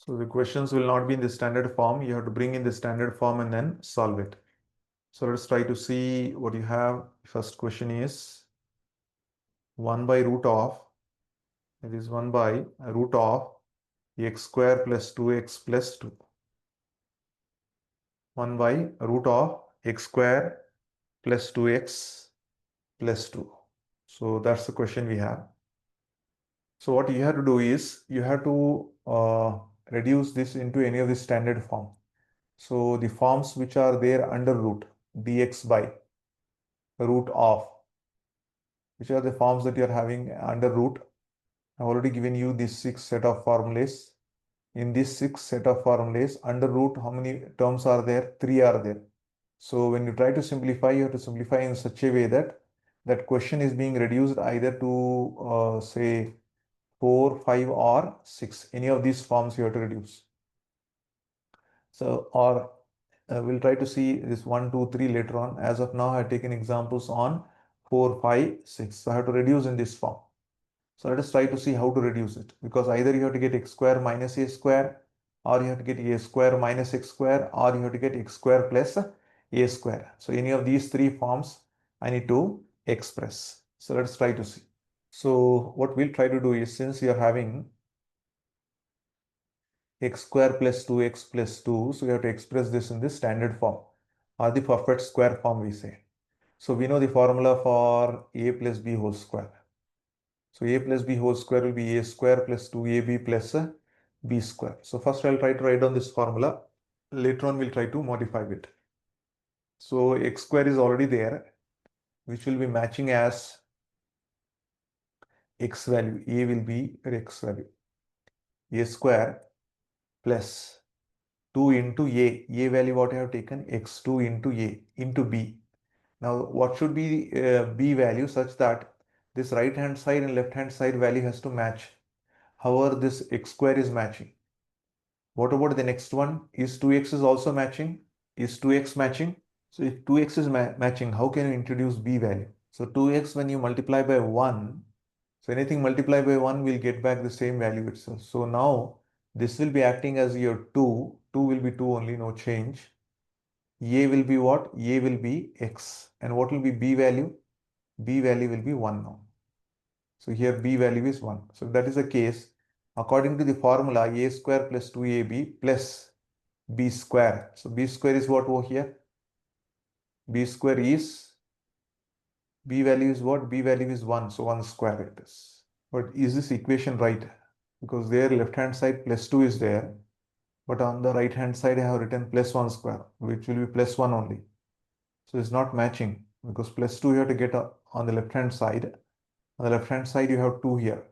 So the questions will not be in the standard form. You have to bring in the standard form and then solve it. So let's try to see what you have. First question is 1 by root of, it is 1 by root of x square plus 2x plus 2. 1 by root of x square plus 2x plus 2. So that's the question we have. So what you have to do is you have to reduce this into any of the standard form. So the forms which are there under root dx by root of, which are the forms that you are having under root. I've already given you this 6 set of formulas. In this 6 set of formulas, under root, how many terms are there? 3 are there. So when you try to simplify, you have to simplify in such a way that that question is being reduced either to say 4, 5 or 6. Any of these forms you have to reduce. So, or we'll try to see this 1, 2, 3 later on. As of now, I have taken examples on 4, 5, 6. So I have to reduce in this form. So let us try to see how to reduce it, because either you have to get x square minus a square, or you have to get a square minus x square, or you have to get x square plus a square. So any of these three forms I need to express. So let's try to see. So what we'll try to do is, since you are having x square plus 2x plus 2, so we have to express this in the standard form or the perfect square form, we say. So we know the formula for a plus b whole square. So a plus b whole square will be a square plus 2ab plus b square. So first I'll try to write down this formula. Later on we'll try to modify it. So x square is already there, which will be matching as x value. A will be x value. A square plus 2 into a value what I have taken, x2 into a into b. Now what should be b value such that this right hand side and left hand side value has to match. However, this x square is matching. What about the next one? Is 2x is also matching? Is 2x matching? So if 2x is matching, how can you introduce b value? So 2x when you multiply by 1, so anything multiplied by 1 will get back the same value itself. So now this will be acting as your 2. 2 will be 2 only, no change. A will be what? A will be x. And what will be b value? B value will be 1 now. So here b value is 1. So if that is the case, according to the formula, a square plus 2ab plus b square. So b square is what over here? B square is, b value is what? B value is 1. So 1 square it is. But is this equation right? Because there left hand side plus 2 is there. But on the right hand side I have written plus 1 square, which will be plus 1 only. So it's not matching, because plus 2 you have to get on the left hand side. On the left hand side you have 2 here.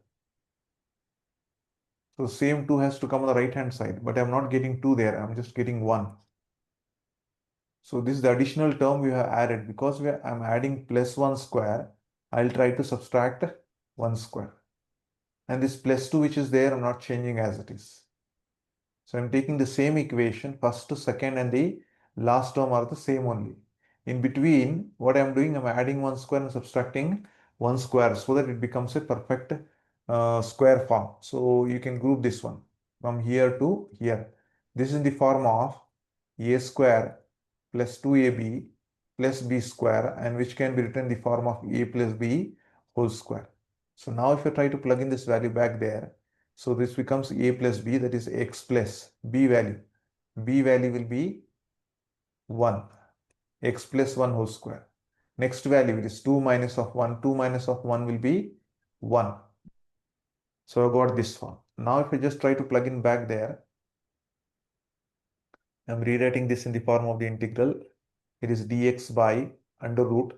So same 2 has to come on the right hand side, but I'm not getting 2 there. I'm just getting 1. So this is the additional term we have added. Because I'm adding plus 1 square, I'll try to subtract 1 square. And this plus 2 which is there, I'm not changing as it is. So I'm taking the same equation, first to second and the last term are the same only. In between, what I'm doing, I'm adding 1 square and subtracting 1 square so that it becomes a perfect square form. So you can group this one from here to here. This is in the form of a square plus 2ab plus b square, and which can be written in the form of a plus b whole square. So now if I try to plug in this value back there, so this becomes a plus b, that is x plus b value. B value will be 1, x plus 1 whole square. Next value, it is 2 minus of 1. 2 minus of 1 will be 1. So I got this form. Now if I just try to plug in back there, I'm rewriting this in the form of the integral. It is dx by under root.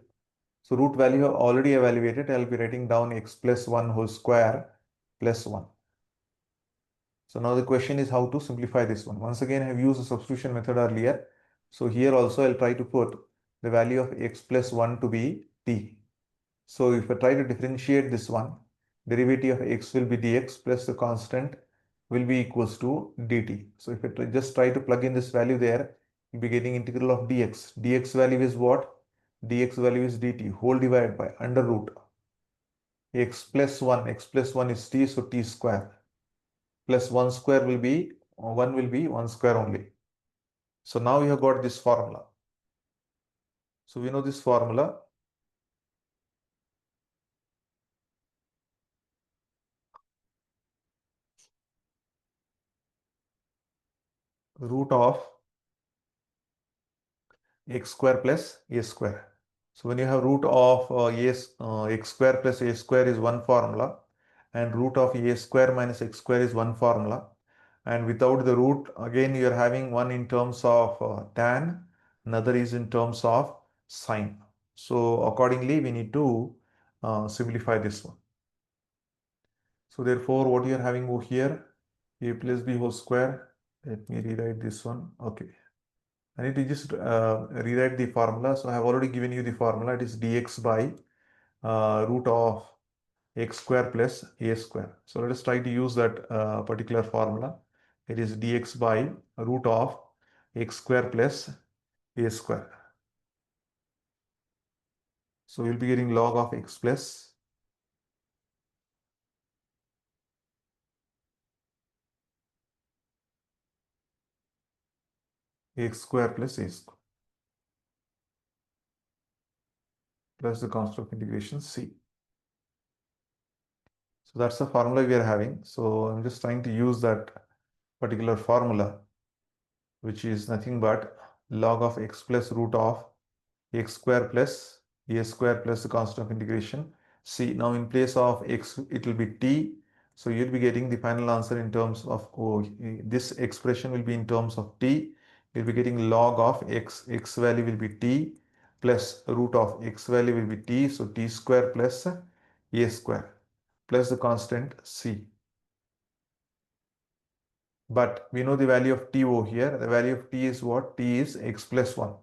So root value I already evaluated. I'll be writing down x plus 1 whole square plus 1. So now the question is how to simplify this one. Once again, I have used the substitution method earlier. So here also I'll try to put the value of x plus 1 to be t. So if I try to differentiate this one, derivative of x will be dx plus the constant will be equals to dt. So if I just try to plug in this value there, you'll be getting integral of dx. Dx value is what? Dx value is dt whole divided by under root x plus 1. X plus 1 is t, so t square plus 1 square will be 1 will be 1 square only. So now you have got this formula. So we know this formula. Root of x square plus a square. So when you have root of x square plus a square is one formula, and root of a square minus x square is one formula, and without the root again you are having one in terms of tan, another is in terms of sine. So accordingly we need to simplify this one. So therefore what you are having over here, a plus b whole square. Let me rewrite this one. Okay. I need to just rewrite the formula. So I have already given you the formula. It is dx by root of x square plus a square. So let us try to use that particular formula. It is dx by root of x square plus a square. So we'll be getting log of x plus x square plus a square plus the constant of integration c. So that's the formula we are having. So I'm just trying to use that particular formula, which is nothing but log of x plus root of x square plus a square plus the constant of integration c. Now in place of x it will be t. So you'll be getting the final answer in terms of this expression will be in terms of t. You'll be getting log of x value will be t plus root of x value will be t. So t square plus a square plus the constant c. But we know the value of t over here. The value of t is what? T is x plus 1.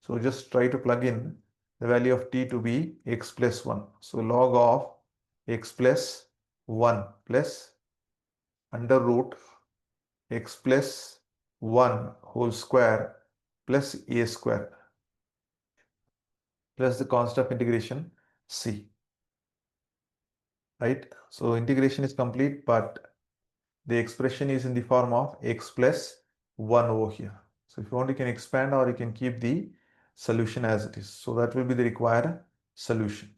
So just try to plug in the value of t to be x plus 1. So log of x plus 1 plus under root x plus 1 whole square plus a square plus the constant of integration c. Right? So integration is complete, but the expression is in the form of x plus 1 over here. So if you want, you can expand or you can keep the solution as it is. So that will be the required solution.